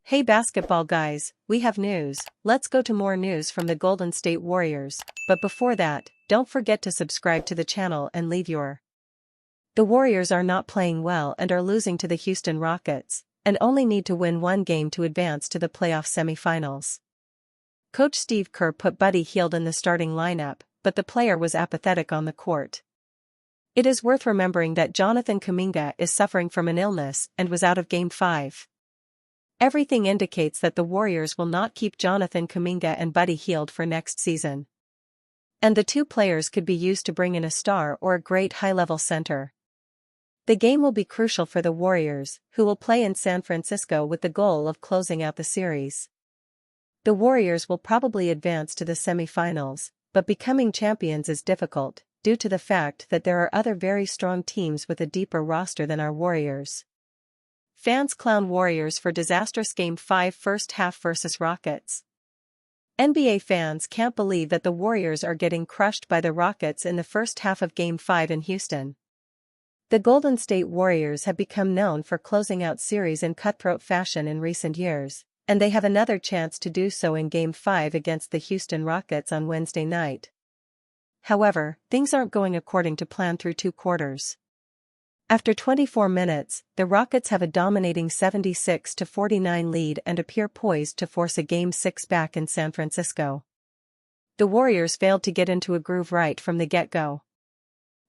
Hey basketball guys, we have news. Let's go to more news from the Golden State Warriors, but before that, don't forget to subscribe to the channel and leave your. The Warriors are not playing well and are losing to the Houston Rockets, and only need to win one game to advance to the playoff semifinals. Coach Steve Kerr put Buddy Hield in the starting lineup, but the player was apathetic on the court. It is worth remembering that Jonathan Kuminga is suffering from an illness and was out of Game 5. Everything indicates that the Warriors will not keep Jonathan Kuminga and Buddy Hield for next season. And the two players could be used to bring in a star or a great high-level center. The game will be crucial for the Warriors, who will play in San Francisco with the goal of closing out the series. The Warriors will probably advance to the semifinals, but becoming champions is difficult, due to the fact that there are other very strong teams with a deeper roster than our Warriors. Fans clown Warriors for disastrous Game 5 first half versus Rockets. NBA fans can't believe that the Warriors are getting crushed by the Rockets in the first half of Game 5 in Houston. The Golden State Warriors have become known for closing out series in cutthroat fashion in recent years, and they have another chance to do so in Game 5 against the Houston Rockets on Wednesday night. However, things aren't going according to plan through two quarters. After 24 minutes, the Rockets have a dominating 76-49 lead and appear poised to force a Game 6 back in San Francisco. The Warriors failed to get into a groove right from the get-go.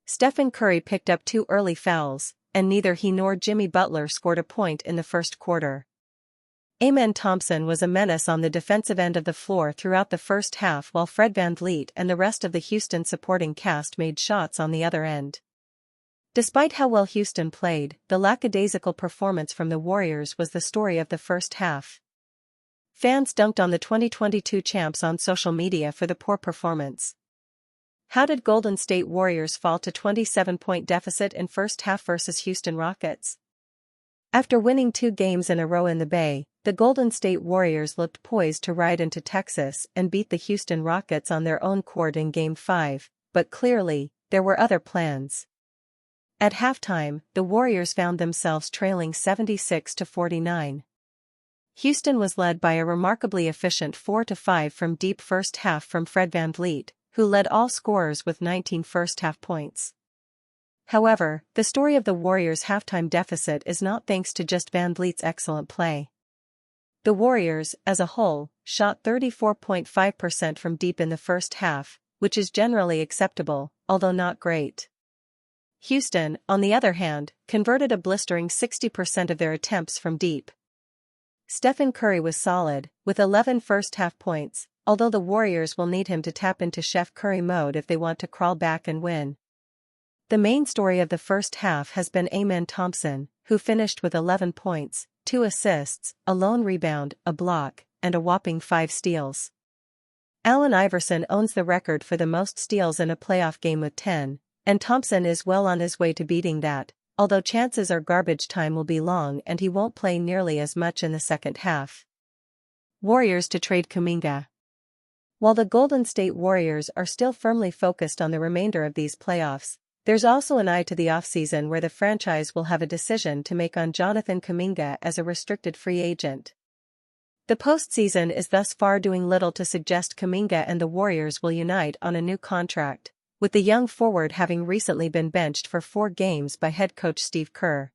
Stephen Curry picked up two early fouls, and neither he nor Jimmy Butler scored a point in the first quarter. Amen Thompson was a menace on the defensive end of the floor throughout the first half, while Fred VanVleet and the rest of the Houston supporting cast made shots on the other end. Despite how well Houston played, the lackadaisical performance from the Warriors was the story of the first half. Fans dunked on the 2022 champs on social media for the poor performance. How did Golden State Warriors fall to 27-point deficit in first half versus Houston Rockets? After winning 2 games in a row in the Bay, the Golden State Warriors looked poised to ride into Texas and beat the Houston Rockets on their own court in Game 5, but clearly, there were other plans. At halftime, the Warriors found themselves trailing 76-49. Houston was led by a remarkably efficient 4-5 from deep first half from Fred VanVleet, who led all scorers with 19 first-half points. However, the story of the Warriors' halftime deficit is not thanks to just VanVleet's excellent play. The Warriors, as a whole, shot 34.5% from deep in the first half, which is generally acceptable, although not great. Houston, on the other hand, converted a blistering 60% of their attempts from deep. Stephen Curry was solid, with 11 first-half points, although the Warriors will need him to tap into Chef Curry mode if they want to crawl back and win. The main story of the first half has been Amen Thompson, who finished with 11 points, 2 assists, a lone rebound, a block, and a whopping 5 steals. Allen Iverson owns the record for the most steals in a playoff game with 10, and Thompson is well on his way to beating that, although chances are garbage time will be long and he won't play nearly as much in the second half. Warriors to trade Kuminga. While the Golden State Warriors are still firmly focused on the remainder of these playoffs, there's also an eye to the offseason where the franchise will have a decision to make on Jonathan Kuminga as a restricted free agent. The postseason is thus far doing little to suggest Kuminga and the Warriors will unite on a new contract, with the young forward having recently been benched for 4 games by head coach Steve Kerr.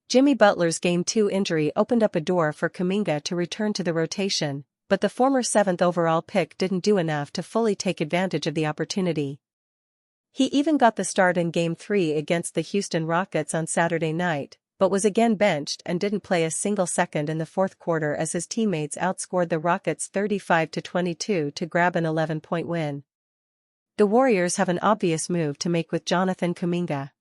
Jimmy Butler's Game 2 injury opened up a door for Kuminga to return to the rotation, but the former 7th overall pick didn't do enough to fully take advantage of the opportunity. He even got the start in Game 3 against the Houston Rockets on Saturday night, but was again benched and didn't play a single second in the fourth quarter as his teammates outscored the Rockets 35-22 to grab an 11-point win. The Warriors have an obvious move to make with Jonathan Kuminga.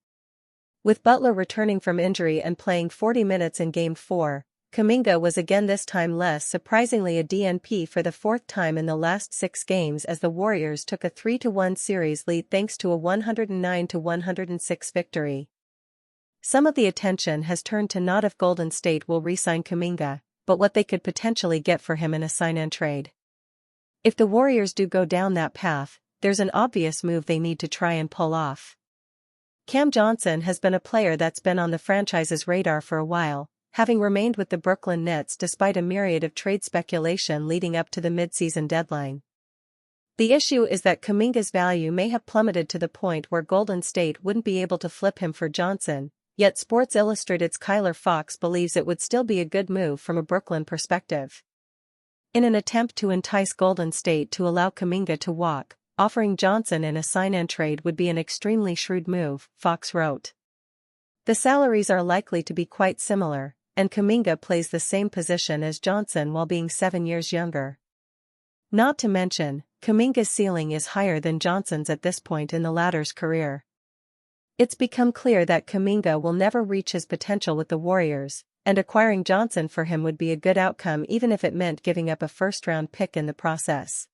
With Butler returning from injury and playing 40 minutes in Game 4, Kuminga was again this time less surprisingly a DNP for the 4th time in the last 6 games as the Warriors took a 3-1 series lead thanks to a 109-106 victory. Some of the attention has turned to not if Golden State will re-sign Kuminga, but what they could potentially get for him in a sign-and trade. If the Warriors do go down that path, there's an obvious move they need to try and pull off. Cam Johnson has been a player that's been on the franchise's radar for a while, having remained with the Brooklyn Nets despite a myriad of trade speculation leading up to the midseason deadline. The issue is that Kuminga's value may have plummeted to the point where Golden State wouldn't be able to flip him for Johnson, yet Sports Illustrated's Kyler Fox believes it would still be a good move from a Brooklyn perspective. In an attempt to entice Golden State to allow Kuminga to walk, offering Johnson in a sign-and trade would be an extremely shrewd move, Fox wrote. The salaries are likely to be quite similar, and Kuminga plays the same position as Johnson while being 7 years younger. Not to mention, Kuminga's ceiling is higher than Johnson's at this point in the latter's career. It's become clear that Kuminga will never reach his potential with the Warriors, and acquiring Johnson for him would be a good outcome even if it meant giving up a first-round pick in the process.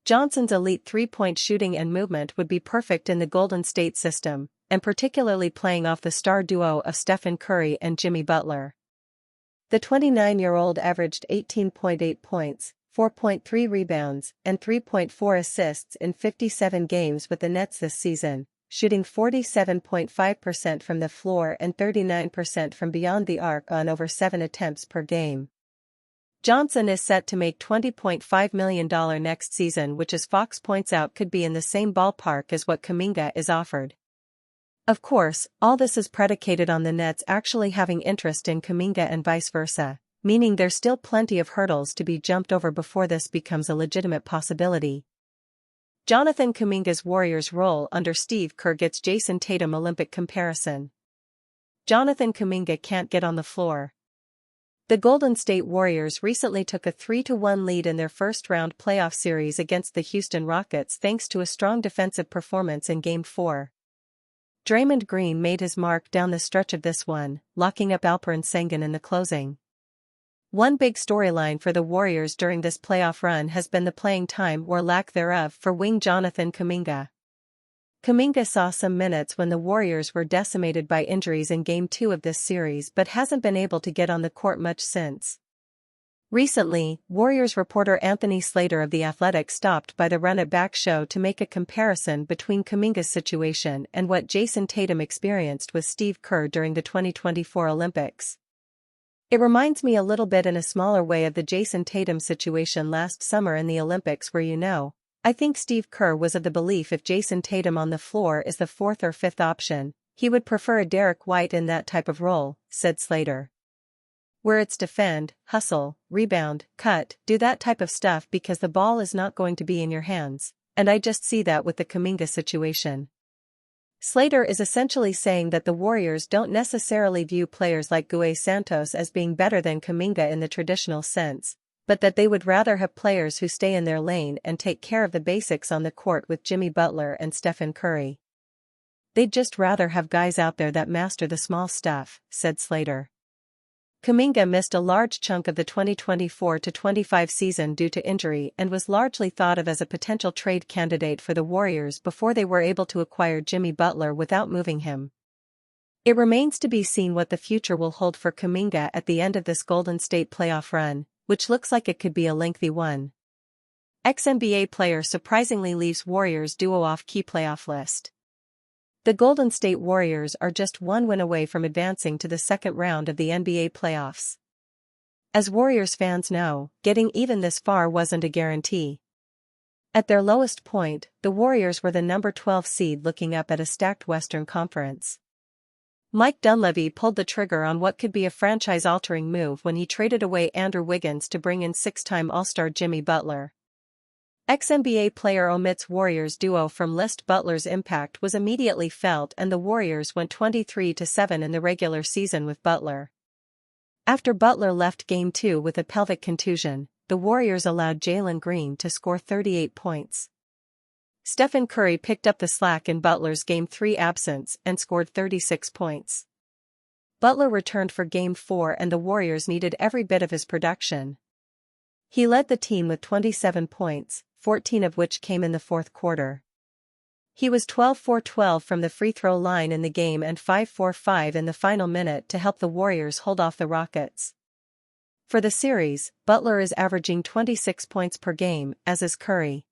Johnson's elite three-point shooting and movement would be perfect in the Golden State system, and particularly playing off the star duo of Stephen Curry and Jimmy Butler. The 29-year-old averaged 18.8 points, 4.3 rebounds, and 3.4 assists in 57 games with the Nets this season, shooting 47.5% from the floor and 39% from beyond the arc on over 7 attempts per game. Johnson is set to make $20.5 million next season, which, as Fox points out, could be in the same ballpark as what Kuminga is offered. Of course, all this is predicated on the Nets actually having interest in Kuminga and vice versa, meaning there's still plenty of hurdles to be jumped over before this becomes a legitimate possibility. Jonathan Kuminga's Warriors role under Steve Kerr gets Jason Tatum Olympic comparison. Jonathan Kuminga can't get on the floor. The Golden State Warriors recently took a 3-1 lead in their first-round playoff series against the Houston Rockets thanks to a strong defensive performance in Game 4. Draymond Green made his mark down the stretch of this one, locking up Alperen Sengun in the closing. One big storyline for the Warriors during this playoff run has been the playing time or lack thereof for wing Jonathan Kuminga. Kuminga saw some minutes when the Warriors were decimated by injuries in Game 2 of this series but hasn't been able to get on the court much since. Recently, Warriors reporter Anthony Slater of The Athletic stopped by the Run It Back show to make a comparison between Kuminga's situation and what Jason Tatum experienced with Steve Kerr during the 2024 Olympics. It reminds me a little bit in a smaller way of the Jason Tatum situation last summer in the Olympics where I think Steve Kerr was of the belief if Jason Tatum on the floor is the 4th or 5th option, he would prefer a Derek White in that type of role, said Slater. Where it's defend, hustle, rebound, cut, do that type of stuff because the ball is not going to be in your hands, and I just see that with the Kuminga situation. Slater is essentially saying that the Warriors don't necessarily view players like Gue Santos as being better than Kuminga in the traditional sense, but that they would rather have players who stay in their lane and take care of the basics on the court with Jimmy Butler and Stephen Curry. They'd just rather have guys out there that master the small stuff, said Slater. Kuminga missed a large chunk of the 2024-25 season due to injury and was largely thought of as a potential trade candidate for the Warriors before they were able to acquire Jimmy Butler without moving him. It remains to be seen what the future will hold for Kuminga at the end of this Golden State playoff run, which looks like it could be a lengthy one. Ex-NBA player surprisingly leaves Warriors duo off key playoff list. The Golden State Warriors are just one win away from advancing to the second round of the NBA playoffs. As Warriors fans know, getting even this far wasn't a guarantee. At their lowest point, the Warriors were the number 12 seed looking up at a stacked Western Conference. Mike Dunleavy pulled the trigger on what could be a franchise-altering move when he traded away Andrew Wiggins to bring in 6-time All-Star Jimmy Butler. Ex-NBA player omits Warriors duo from list. Butler's impact was immediately felt and the Warriors went 23-7 in the regular season with Butler. After Butler left Game 2 with a pelvic contusion, the Warriors allowed Jalen Green to score 38 points. Stephen Curry picked up the slack in Butler's Game 3 absence and scored 36 points. Butler returned for Game 4 and the Warriors needed every bit of his production. He led the team with 27 points, 14 of which came in the fourth quarter. He was 12-for-12 from the free throw line in the game and 5-for-5 in the final minute to help the Warriors hold off the Rockets. For the series, Butler is averaging 26 points per game, as is Curry.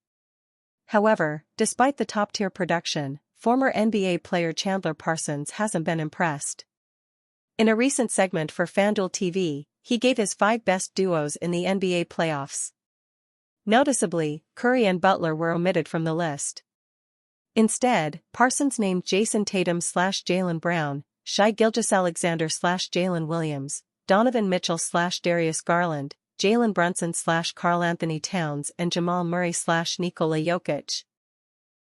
However, despite the top-tier production, former NBA player Chandler Parsons hasn't been impressed. In a recent segment for FanDuel TV, he gave his 5 best duos in the NBA playoffs. Noticeably, Curry and Butler were omitted from the list. Instead, Parsons named Jason Tatum/Jaylen Brown, Shai Gilgeous-Alexander/Jalen Williams, Donovan Mitchell/Darius Garland, Jalen Brunson/Karl Anthony Towns and Jamal Murray/Nikola Jokic.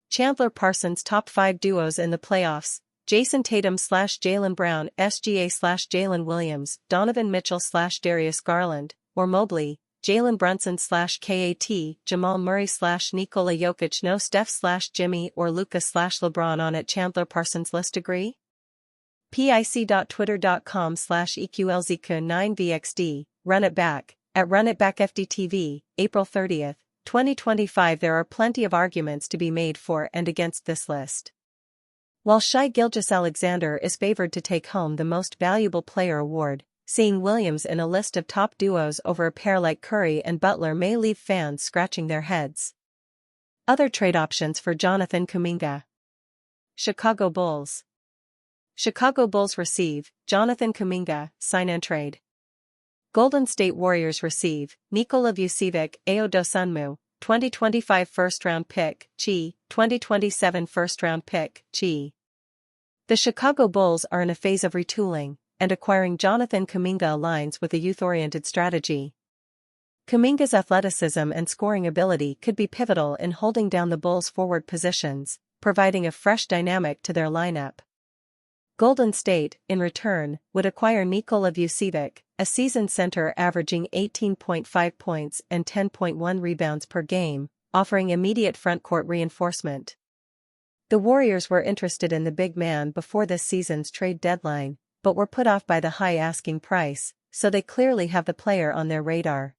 Chandler Parsons' top 5 duos in the playoffs: Jason Tatum/Jaylen Brown, SGA/Jalen Williams, Donovan Mitchell/Darius Garland, or Mobley, Jalen Brunson/KAT, Jamal Murray/Nikola Jokic. No Steph/Jimmy or Luka/LeBron on it. Chandler Parsons list agree? pic.twitter.com/EQLZK9VXD, Run It Back, at RunItBackFDTV, April 30, 2025. There are plenty of arguments to be made for and against this list. While Shai Gilgeous-Alexander is favored to take home the Most Valuable Player award, seeing Williams in a list of top duos over a pair like Curry and Butler may leave fans scratching their heads. Other trade options for Jonathan Kuminga. Chicago Bulls. Chicago Bulls receive Jonathan Kuminga, sign and trade. Golden State Warriors receive Nikola Vucevic, Ayo Dosunmu, 2025 first-round pick, Chi, 2027 first-round pick, Chi. The Chicago Bulls are in a phase of retooling, and acquiring Jonathan Kuminga aligns with a youth-oriented strategy. Kuminga's athleticism and scoring ability could be pivotal in holding down the Bulls' forward positions, providing a fresh dynamic to their lineup. Golden State, in return, would acquire Nikola Vucevic, a seasoned center averaging 18.5 points and 10.1 rebounds per game, offering immediate frontcourt reinforcement. The Warriors were interested in the big man before this season's trade deadline, but were put off by the high asking price, so they clearly have the player on their radar.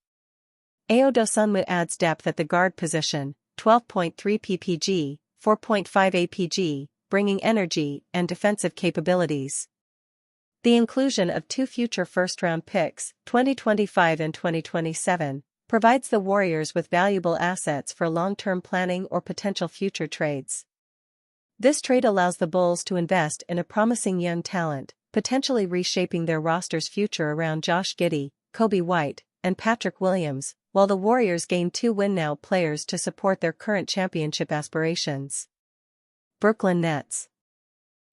Ayo Dosunmu adds depth at the guard position, 12.3 ppg, 4.5 apg, bringing energy and defensive capabilities. The inclusion of 2 future first-round picks, 2025 and 2027, provides the Warriors with valuable assets for long-term planning or potential future trades. This trade allows the Bulls to invest in a promising young talent, potentially reshaping their roster's future around Josh Giddey, Kobe White, and Patrick Williams, while the Warriors gain 2 win-now players to support their current championship aspirations. Brooklyn Nets.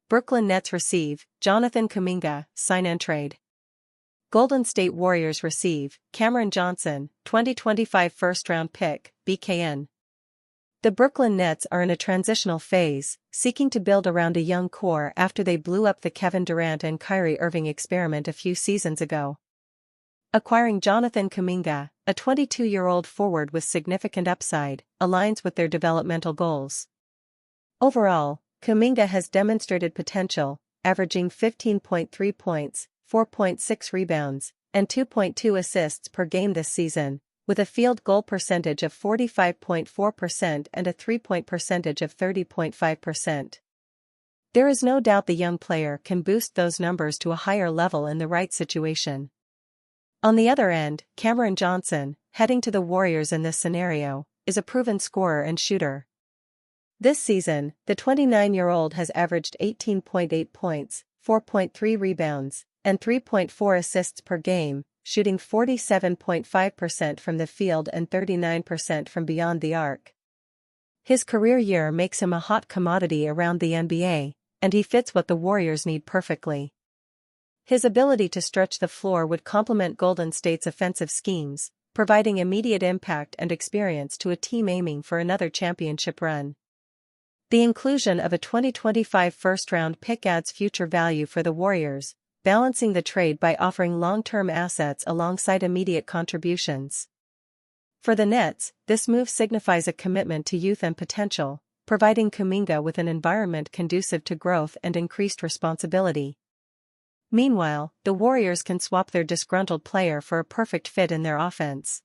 Brooklyn Nets receive Jonathan Kuminga, sign and trade. Golden State Warriors receive Cameron Johnson, 2025 first-round pick, BKN. The Brooklyn Nets are in a transitional phase, seeking to build around a young core after they blew up the Kevin Durant and Kyrie Irving experiment a few seasons ago. Acquiring Jonathan Kuminga, a 22-year-old forward with significant upside, aligns with their developmental goals. Overall, Kuminga has demonstrated potential, averaging 15.3 points, 4.6 rebounds, and 2.2 assists per game this season, with a field goal percentage of 45.4% and a three-point percentage of 30.5%. There is no doubt the young player can boost those numbers to a higher level in the right situation. On the other end, Cameron Johnson, heading to the Warriors in this scenario, is a proven scorer and shooter. This season, the 29-year-old has averaged 18.8 points, 4.3 rebounds, and 3.4 assists per game, shooting 47.5% from the field and 39% from beyond the arc. His career year makes him a hot commodity around the NBA, and he fits what the Warriors need perfectly. His ability to stretch the floor would complement Golden State's offensive schemes, providing immediate impact and experience to a team aiming for another championship run. The inclusion of a 2025 first-round pick adds future value for the Warriors, balancing the trade by offering long-term assets alongside immediate contributions. For the Nets, this move signifies a commitment to youth and potential, providing Kuminga with an environment conducive to growth and increased responsibility. Meanwhile, the Warriors can swap their disgruntled player for a perfect fit in their offense.